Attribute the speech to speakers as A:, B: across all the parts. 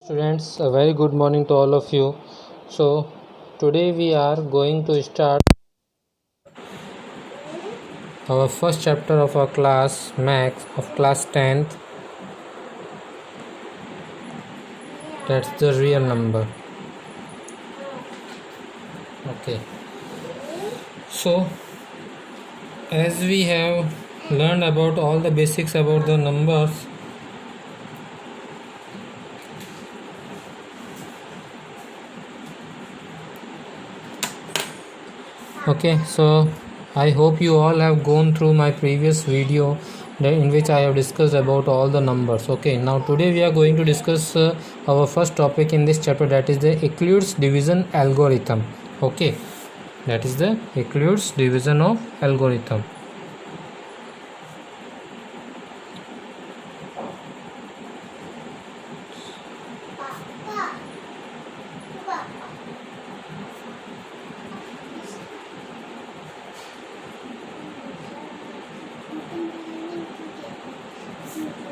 A: Students, a very good morning to all of you. So, today we are going to start our first chapter of our class Max of class 10th. That's the real number. Okay. So, as we have learned about all the basics about the numbers, okay, so I hope you all have gone through my previous video in which I have discussed about all the numbers. Okay, now today we are going to discuss our first topic in this chapter, that is the Euclid's division algorithm. Okay, that is the Euclid's division of algorithm.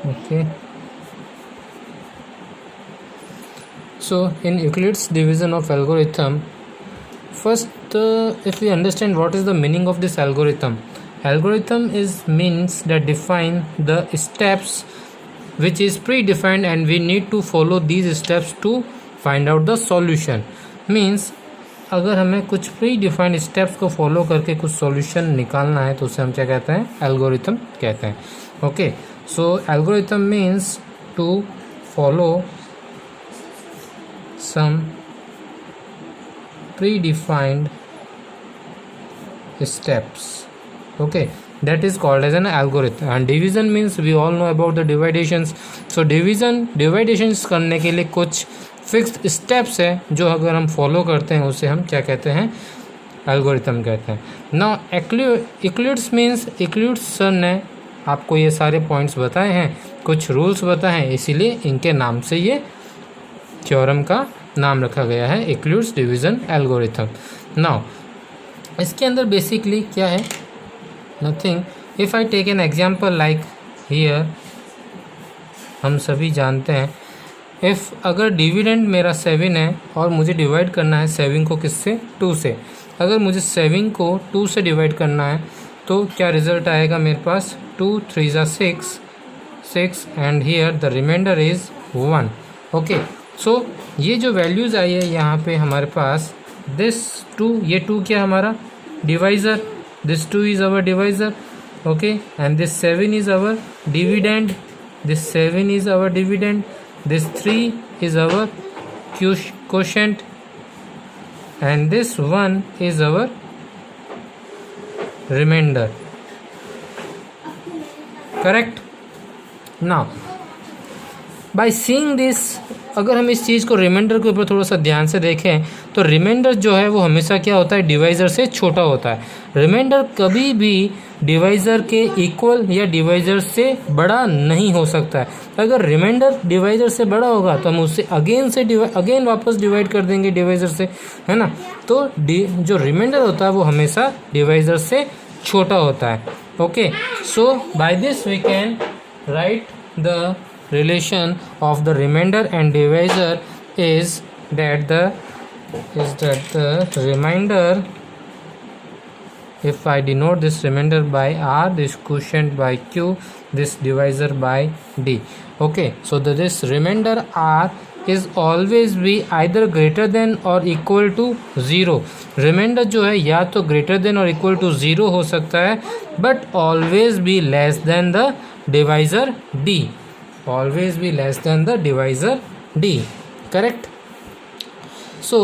A: Okay, so in Euclid's division of algorithm, first if we understand what is the meaning of this algorithm is means that define the steps which is predefined and we need to follow these steps to find out the solution. Means अगर हमें कुछ pre defined steps को follow करके कुछ solution निकालना है तो उसे हम क्या कहते हैं, एल्गोरिथम कहते हैं. Okay, so algorithm means to follow some predefined steps. Okay, that is called as an algorithm. And division means we all know about the divisions. So divisions करने के लिए कुछ फिक्स्ड स्टेप्स है जो अगर हम फॉलो करते हैं उसे हम क्या कहते हैं, एल्गोरिथम कहते हैं. Now Euclid's means Euclid's sir ने आपको ये सारे पॉइंट्स बताए हैं, कुछ रूल्स बताए हैं, इसीलिए इनके नाम से ये थ्योरम का नाम रखा गया है, यूक्लिड्स डिवीजन एल्गोरिथम. नाउ इसके अंदर बेसिकली क्या है, nothing. If I take an example like here, हम सभी जानते हैं इफ़ अगर डिविडेंड मेरा 7 है और मुझे डिवाइड करना है 7 को किससे, 2 से. अगर मुझे 7 को 2 से डिवाइड करना है तो क्या रिज़ल्ट आएगा मेरे पास, 2 3 6 and here the remainder is 1. Okay, so ये जो वैल्यूज़ आई है यहाँ पे हमारे पास, दिस 2, ये 2 क्या हमारा divisor, this 2 is our divisor. Okay, and this 7 is our dividend, this 7 is our dividend, this 3 is our quotient and this 1 is our remainder. Correct? Now by seeing this, अगर हम इस चीज़ को रिमाइंडर के ऊपर थोड़ा सा ध्यान से देखें तो रिमाइंडर जो है वो हमेशा क्या होता है, डिवाइज़र से छोटा होता है. रिमाइंडर कभी भी डिवाइज़र के इक्वल या डिवाइज़र से बड़ा नहीं हो सकता है. अगर रिमाइंडर डिवाइज़र से बड़ा होगा तो हम उससे अगेन वापस डिवाइड कर देंगे डिवाइज़र से, है ना. तो जो रिमाइंडर होता है वो हमेशा डिवाइज़र से छोटा होता है. Okay, so by this we can write the relation of the remainder and divisor is that the remainder, if I denote this remainder by R, this quotient by Q, this divisor by D. Okay, so this remainder R is always be either greater than or equal to 0. Reminder जो है या तो greater than और equal to 0 हो सकता है, but always be less then the divisor D. Always be less than the divisor D. Correct? So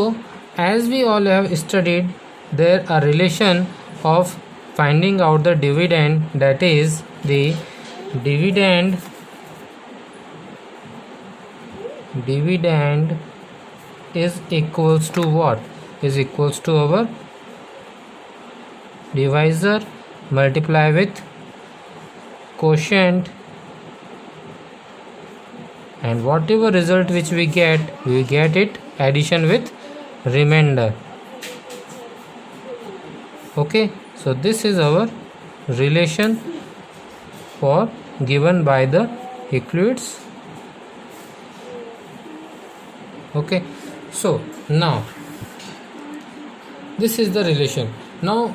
A: as we all have studied, there are relation of finding out the dividend, that is the dividend is equals to what, is equals to our divisor multiply with quotient, and whatever result which we get it addition with remainder. Okay, so this is our relation for given by the Euclid's Okay, so now this is the relation. Now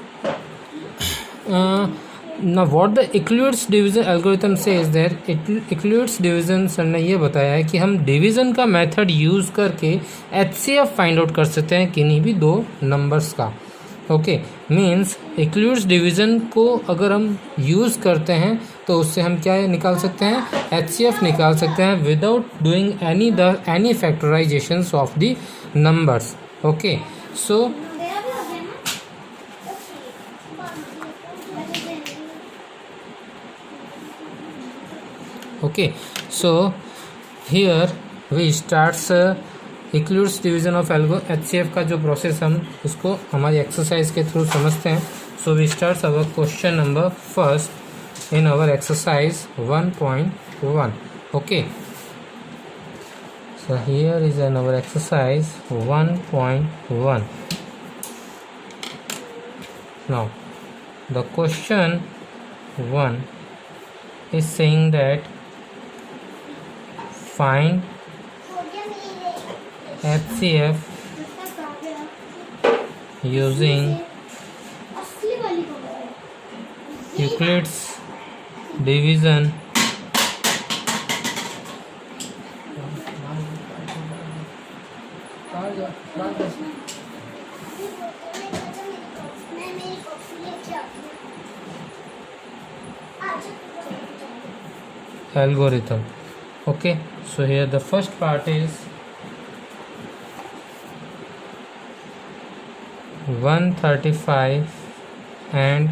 A: what the Euclid's division algorithm says that Euclid's division sir ने ये बताया है कि हम division का method use करके HCF find out कर सकते हैं किन्हीं भी दो नंबर्स का. ओके, मीन्स Euclid's डिवीज़न को अगर हम यूज़ करते हैं तो उससे हम क्या निकाल सकते हैं, HCF निकाल सकते हैं without doing any factorisations of the numbers. Okay, so okay, so here we starts Euclid's division of HCF का जो प्रोसेस हम उसको हमारी एक्सरसाइज के थ्रू समझते हैं. So we starts our question number first in our exercise 1.1. Okay, so here is an our exercise 1.1. now the question 1 is saying that find HCF using Euclid's division algorithm. Okay, so here the first part is 135 and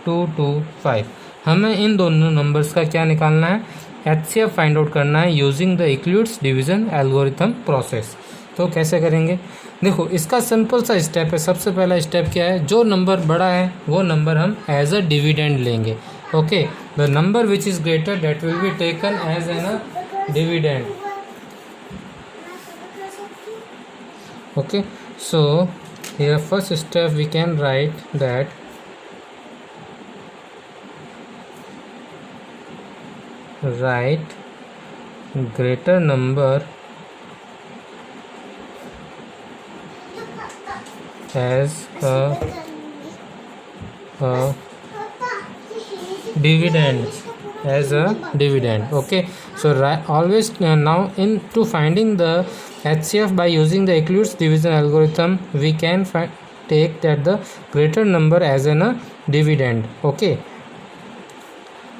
A: 225. हमें इन दोनों numbers का क्या निकालना है, HCF find out करना है using the Euclid's division algorithm process. तो कैसे करेंगे, देखो इसका सिंपल सा स्टेप है. सबसे पहला स्टेप क्या है, जो नंबर बड़ा है वो नंबर हम एज अ डिविडेंड लेंगे. Okay, the number which is greater that will be taken as an a dividend. Okay, so here first step we can write that write greater number as a dividend, as a dividend. Okay, so always now into finding the HCF by using the Euclid's division algorithm we can take that the greater number as a dividend. Okay,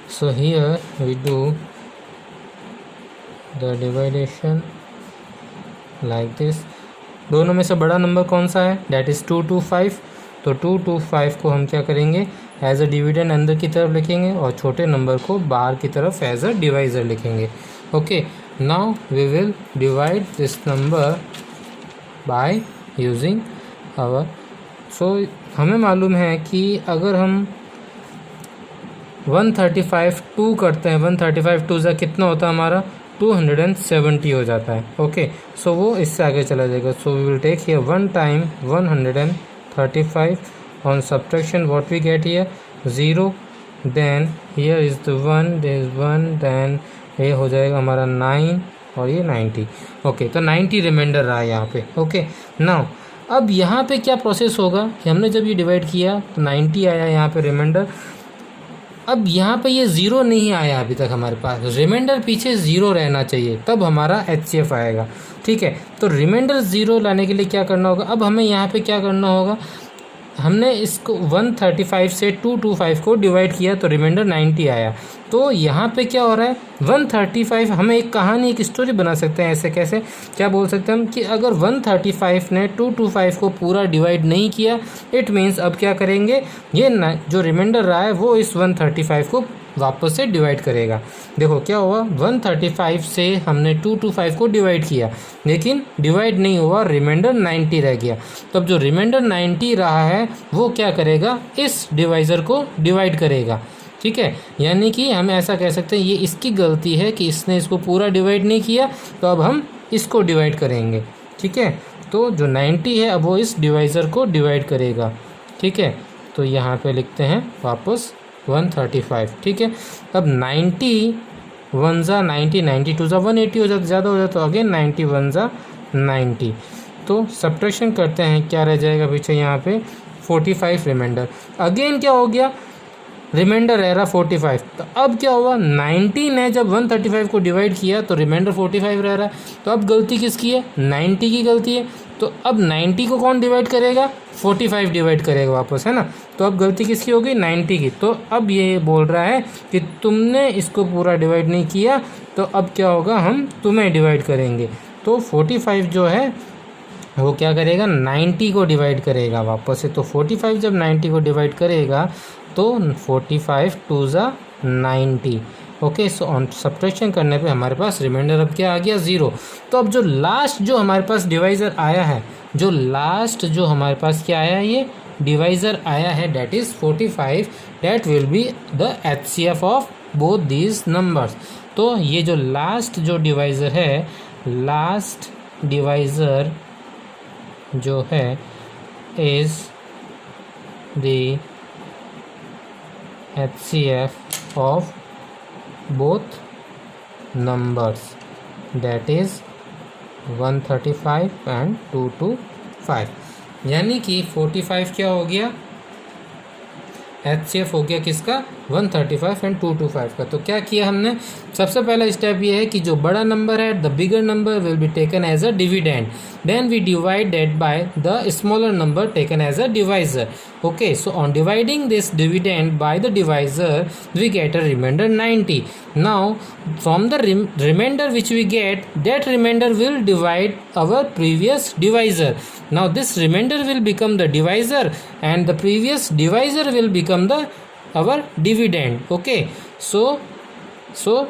A: so here we do the division like this. दोनों में से बड़ा number कौन सा है, that is 225. तो 225 को हम क्या करेंगे, एज अ डिविडेंड अंदर की तरफ लिखेंगे और छोटे नंबर को बाहर की तरफ एज अ डिवाइज़र लिखेंगे. Okay, now we will divide this number by using our. So हमें मालूम है कि अगर हम 135 2 करते हैं, 135 2 कितना होता है हमारा 270 हो जाता है. ओके, सो वो इससे आगे चला जाएगा. So we will take here 1 time 135 on subtraction what we get here 0, then here is the 1, there is 1, then ये हो जाएगा हमारा 9 और ये 90. ओके, तो 90 रिमाइंडर रहा है यहाँ पे. ओके, नाउ अब यहाँ पे क्या प्रोसेस होगा कि हमने जब ये डिवाइड किया तो 90 आया यहाँ पे रिमाइंडर. अब यहाँ पे ये 0 नहीं आया अभी तक हमारे पास, रिमाइंडर पीछे 0 रहना चाहिए तब हमारा HCF आएगा. ठीक है, तो रिमाइंडर 0 लाने के लिए क्या करना होगा, अब हमें यहाँ पे क्या करना होगा, हमने इसको 135 से 225 को डिवाइड किया तो रिमाइंडर 90 आया. तो यहाँ पे क्या हो रहा है 135, हमें एक कहानी एक स्टोरी बना सकते हैं. ऐसे कैसे, क्या बोल सकते हैं हम कि अगर 135 ने 225 को पूरा डिवाइड नहीं किया, इट मीन्स अब क्या करेंगे, ये जो रिमाइंडर रहा है वो इस 135 को वापस से डिवाइड करेगा. देखो क्या हुआ, 135 से हमने 225 को डिवाइड किया लेकिन डिवाइड नहीं हुआ, रिमाइंडर 90 रह गया. तो अब जो रिमाइंडर 90 रहा है वो क्या करेगा, इस डिवाइज़र को डिवाइड करेगा. ठीक है, यानी कि हम ऐसा कह सकते हैं ये इसकी गलती है कि इसने इसको पूरा डिवाइड नहीं किया, तो अब हम इसको डिवाइड करेंगे. ठीक है, तो जो 90 है अब वो इस डिवाइज़र को डिवाइड करेगा. ठीक है, तो यहाँ पे लिखते हैं वापस 135. ठीक है, अब 90 1 जा 90, 92 जा 180 हो जाता, ज़्यादा हो जाता, तो अगेन 90 1 जा 90। तो सब्ट्रैक्शन करते हैं, क्या रह जाएगा पीछे यहाँ पे 45 रिमाइंडर। अगेन क्या हो गया, रिमाइंडर रह रहा 45। तो अब क्या हुआ, 90 ने जब 135 को डिवाइड किया तो रिमाइंडर 45 रह रहा है। तो अब गलती किसकी है, 90 की गलती है। तो अब 90 को कौन डिवाइड करेगा, 45 डिवाइड करेगा वापस, है ना। तो अब गलती किसकी होगी, 90 की। तो अब ये बोल रहा है कि तुमने इसको पूरा डिवाइड नहीं किया, तो अब क्या होगा, हम तुम्हें डिवाइड करेंगे। तो 45 जो है वो क्या करेगा, 90 को डिवाइड करेगा वापस से। तो 45 जब 90 को डिवाइड करेगा तो 45 2 ज़ा 90। ओके, सो ऑन सब्ट्रैक्शन करने पे हमारे पास रिमाइंडर अब क्या आ गया, 0। तो अब जो लास्ट जो हमारे पास डिवाइज़र आया है, जो लास्ट जो हमारे पास क्या आया है, ये डिवाइज़र आया है, that is 45, that will be the HCF of both these numbers. तो ये जो लास्ट जो डिवाइज़र है, लास्ट डिवाइज़र जो है is the HCF of both numbers, that is 135 and 225। यानी कि 45 क्या हो गया, HCF हो गया किसका, 135 एंड 225 का। तो क्या किया हमने, सबसे पहला स्टेप ये है कि जो बड़ा नंबर है, the bigger number will be taken as a dividend, then we divide that by the smaller number taken as a divisor. Okay, so on dividing this dividend by the divisor we get a remainder 90। Now from the remainder which we get, that remainder will divide our previous divisor. Now this remainder will become the divisor and the previous divisor will become the our dividend. Okay, so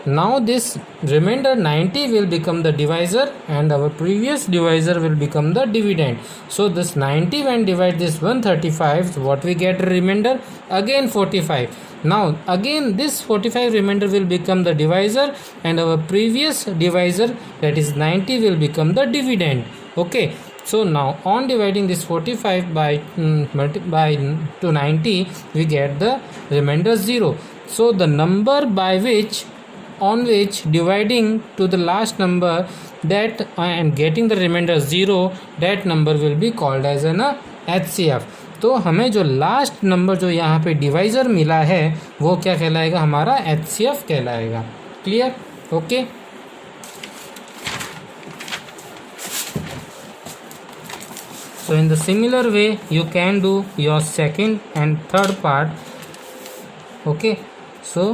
A: now this remainder 90 will become the divisor and our previous divisor will become the dividend. So this 90 when divide this 135, so what we get remainder, again 45. Now again this 45 remainder will become the divisor and our previous divisor, that is 90, will become the dividend. Okay, so now on dividing this 45 by to 90, we get the remainder 0. So the number by which on which dividing to the last number that and getting the remainder 0, that number will be called as an HCF. तो हमें जो last number जो यहाँ पे divisor मिला है वो क्या कहलाएगा, हमारा HCF कहलाएगा। Clear, okay. So in the similar way you can do your second and third part. Okay, so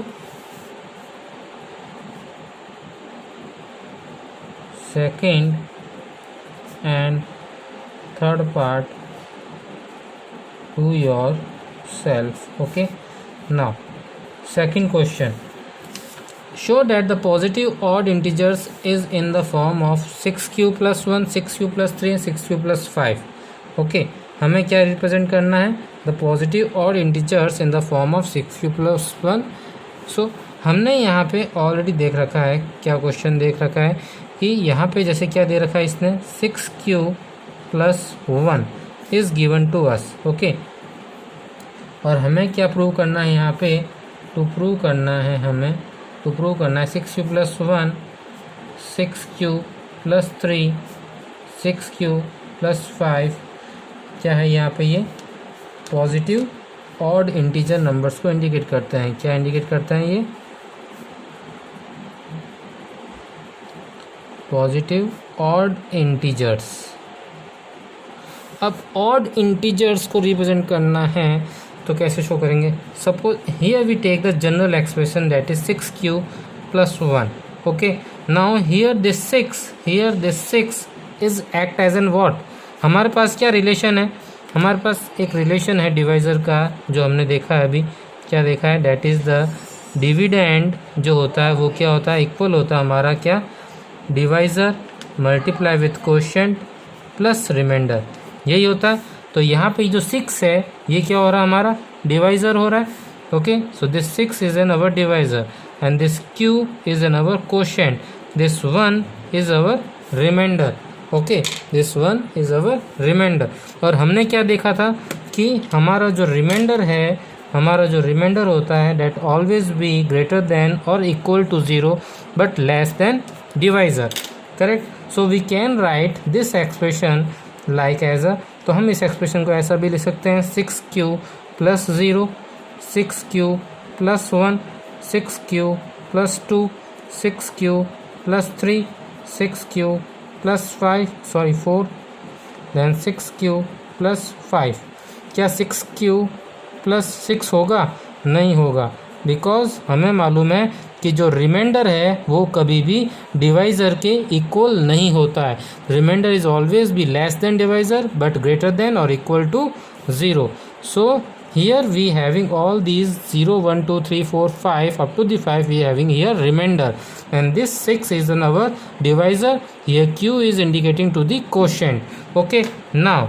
A: second and third part to yourself. Okay, now second question, show that the positive odd integers is in the form of 6q plus 1, 6q plus 3 and 6q plus 5. Okay, हमें क्या represent करना है, the positive odd integers in the form of 6q plus 1। सो हमने यहाँ पे already देख रखा है, क्या क्वेश्चन देख रखा है कि यहाँ पे जैसे क्या दे रखा है इसने, 6q plus 1 is given to us. Okay, और हमें क्या प्रूव करना है यहाँ पे, टू प्रूव करना है 6q plus 1, 6q plus 3, 6q plus 5 क्या है यहाँ पे, ये पॉजिटिव ऑड इंटीजर नंबर्स को इंडिकेट करते हैं। क्या इंडिकेट करते हैं, ये पॉजिटिव ऑड इंटीजर्स। अब ऑड इंटीजर्स को रिप्रेजेंट करना है तो कैसे शो करेंगे, suppose here we take the general expression that is 6q plus 1. Okay, now here this 6 is act as an what, हमारे पास क्या रिलेशन है, हमारे पास एक रिलेशन है डिवाइज़र का जो हमने देखा है अभी, क्या देखा है, डैट इज़ द डिविडेंड जो होता है वो क्या होता है, इक्वल होता है हमारा क्या, divisor multiply with quotient plus remainder, यही होता है। तो यहाँ पे जो 6 है ये क्या हो रहा है, हमारा डिवाइज़र हो रहा है। Okay, so this 6 is an our divisor and this q is an our quotient, this 1 is our remainder. Okay, this 1 is our remainder. और हमने क्या देखा था कि हमारा जो रिमाइंडर होता है that always be greater than और equal to 0 but less than divisor. Correct. So we can write this expression like as a, तो हम इस एक्सप्रेशन को ऐसा भी लिख सकते हैं 6q plus 0, 6q plus 1, 6q plus 2, 6q plus 3, 6q plus 4, then 6q plus 5। क्या 6q प्लस 6 होगा? नहीं होगा, बिकॉज हमें मालूम है कि जो रिमाइंडर है वो कभी भी डिवाइज़र के इक्वल नहीं होता है। Remainder is always be less than divisor but greater than और equal to 0। So here we having all these 0 1 2 3 4 5 up to the 5 we having here remainder, and this 6 is in our divisor. Here q is indicating to the quotient. Okay, now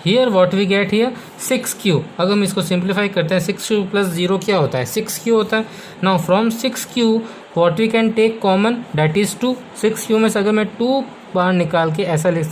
A: here what we get here 6q। अगर हम इसको simplify करते हैं 6q plus 0 क्या होता है? 6q होता है। Now from 6q what we can take common, that is 2। 6q में से अगर मैं 2 बाहर निकाल के ऐसा लिख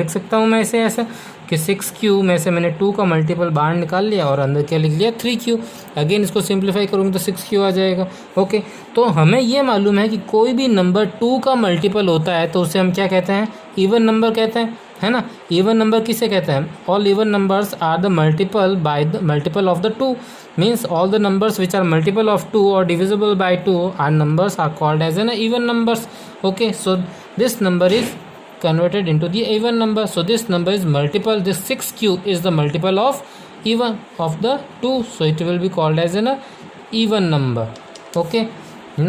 A: सकता हूँ मैं इसे ऐसा कि 6q में से मैंने 2 का मल्टीपल बाहर निकाल लिया और अंदर क्या लिख लिया 3q। अगेन इसको सिंप्लीफाई करूँगी तो 6q आ जाएगा। ओके, तो हमें ये मालूम है कि कोई भी नंबर 2 का मल्टीपल होता है तो उसे हम क्या कहते हैं? इवन नंबर कहते हैं, है ना। इवन नंबर किसे कहते हैं? All even numbers are the multiple by the multiple of the 2, means all the numbers which are multiple of 2 और divisible by 2 are numbers are called as an even numbers. Okay, so this number is converted into the even number. So this number is multiple, this 6q is the multiple of even of the 2, so it will be called as an even number. Okay,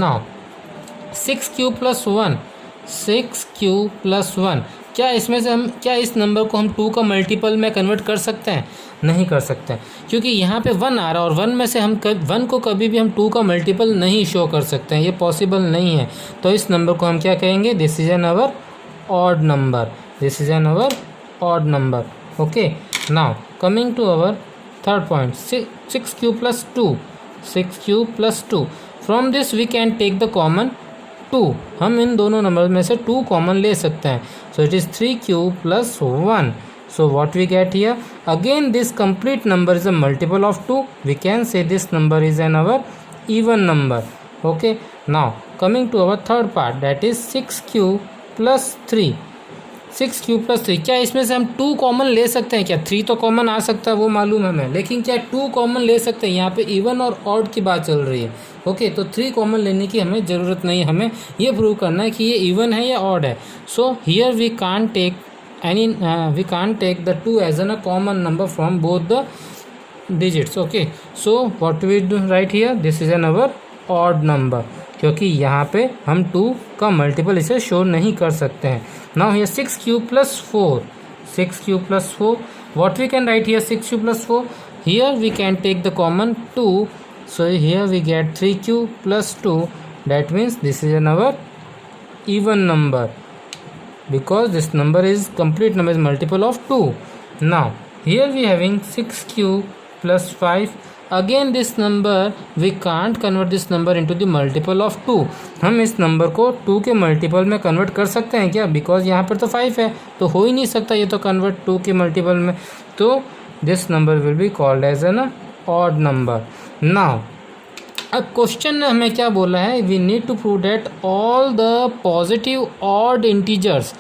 A: now 6q plus 1, 6q plus 1, क्या इसमें से हम क्या इस number को हम 2 का multiple में कन्वर्ट कर सकते हैं? नहीं कर सकते हैं, क्योंकि यहाँ पे 1 आ रहा है और 1 में से हम 1 को कभी भी हम 2 का मल्टीपल नहीं शो कर सकते हैं, ये पॉसिबल नहीं है। तो इस नंबर को हम क्या कहेंगे? This is an our odd number, this is an our odd number. Okay, now coming to our third point, 6q plus 2, 6q plus 2, from this we can take the common 2। हम इन दोनों number में से 2 common ले सकते हैं, so it is 3q plus 1। so what we get here, again this complete number is a multiple of 2, we can say this number is an our even number। okay, now coming to our third part, that is 6q plus 3, 6q plus 3, क्या इसमें से हम 2 common ले सकते हैं? क्या 3 तो common आ सकता है, वो मालूम है हमें, लेकिन क्या 2 कॉमन ले सकते हैं? यहाँ पे इवन और ऑड की बात चल रही है। ओके, तो 3 कॉमन लेने की हमें ज़रूरत नहीं, हमें ये प्रूव करना है कि ये इवन है या ऑड है। So here we can take the 2 as an a common number from both the digits. Okay, so what we do write here, this is an our odd number, क्योंकि यहाँ पे हम 2 का मल्टीपल इसे show नहीं कर सकते हैं। Now here 6q plus 4, 6q plus 4, what we can write here 6q plus 4, here we can take the common 2, so here we get 3q plus 2, that means this is an our even number, because this number is complete number is multiple of 2. Now here we having 6q plus 5, again this number we can't convert this number into the multiple of 2। हम इस number को 2 के multiple में convert कर सकते हैं क्या? Because यहाँ पर तो 5 है, तो हो ही नहीं सकता ये तो कन्वर्ट 2 के मल्टीपल में, तो this number will be called as an odd number. Now अब क्वेश्चन ने हमें क्या बोला है, we need to prove that all the positive odd integers,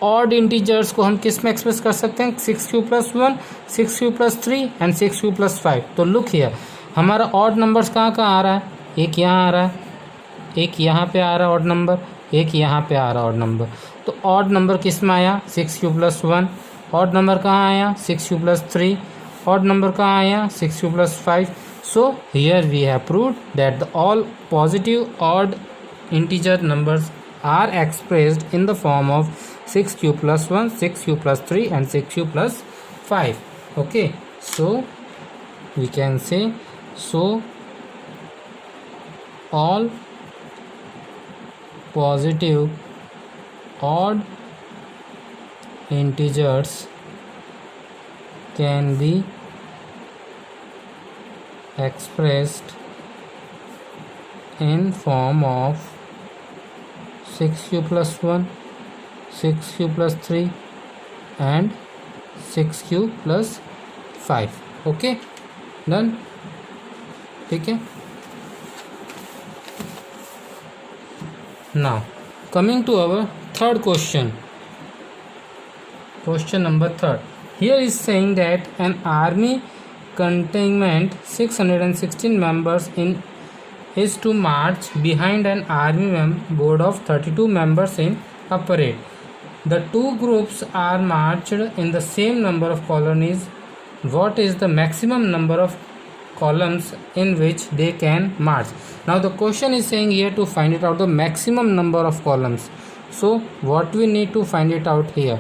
A: odd integers को हम किस में एक्सप्रेस कर सकते हैं? 6q plus 1, 6q plus 3 and 6q plus 5। तो लुक हियर, हमारा ऑड नंबर्स कहाँ कहाँ आ रहा है? एक यहाँ आ रहा है, एक यहाँ पे आ रहा है ऑड नंबर, एक यहाँ पे आ रहा है ऑड नंबर। तो ऑड नंबर किस में आया? 6q plus 1। ऑड नंबर कहाँ आया? 6q plus 3। ऑड नंबर कहाँ आया? 6q plus 5। So here we have proved that the all positive odd integer numbers are expressed in the form of 6q plus 1, 6q plus 3 and 6q plus 5. Okay, so we can say, so all positive odd integers can be expressed in form of 6q plus 1, 6q plus 3 and 6q plus 5. Okay, done, ठीक है। Now coming to our third question number 3. Here is saying that an army containment 616 members in is to march behind an army board of 32 members in a parade. The two groups are marched in the same number of colonies. What is the maximum number of columns in which they can march? Now the question is saying here to find it out the maximum number of columns. So what we need to find it out here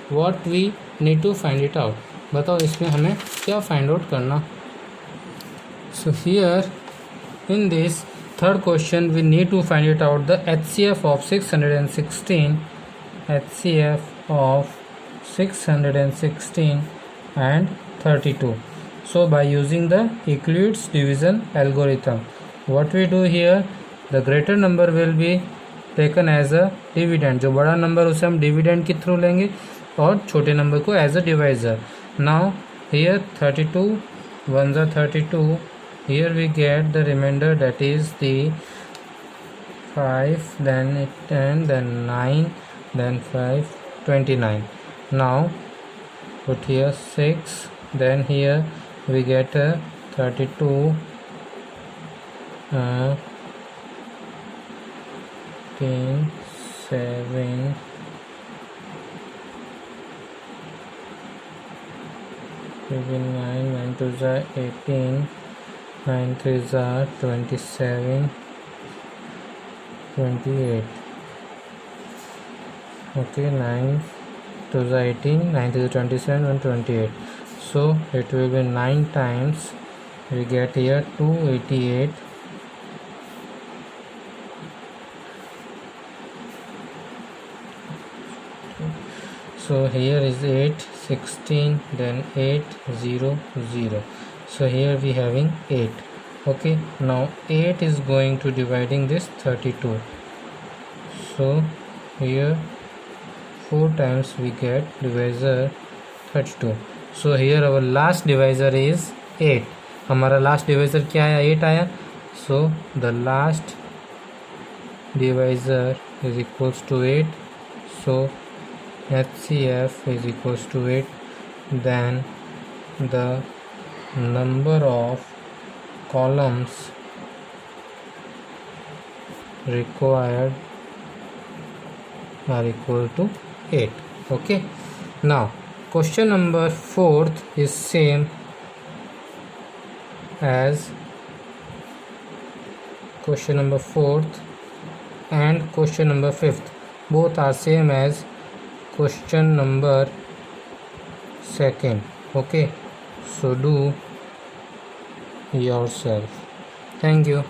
A: what we need to find it out, बताओ इसमें हमें क्या find out करना. So here in this third question we need to find it out the HCF of 616 and 32. So by using the Euclid's division algorithm, what we do here, the greater number will be taken as a dividend. जो बड़ा number उसे हम dividend के through लेंगे और छोटे number को as a divisor. Now here 32 1s are 32. Here we get the remainder, that is the 5, then 10, then 9, then 5, 29. Now put here 6, then here we get 32 10 7 9 9 2s are 18 9 3s are 27 28. Okay, 9 2s are 18 9 3s are 27 and 28. So it will be 9 times, we get here 288. So here is 8 16, then 8 0 0. So here we having 8. Okay, now 8 is going to dividing this 32. So here 4 times we get divisor 32. So here our last divisor is 8. हमारा last divisor क्या आया, 8 आया. So the last divisor is equals to 8. So HCF is equals to 8. Then the number of columns required are equal to 8. Okay, now question number 4 is same as question number 4 and question number 5. Both are same as question number 2. Okay, so do yourself. Thank you.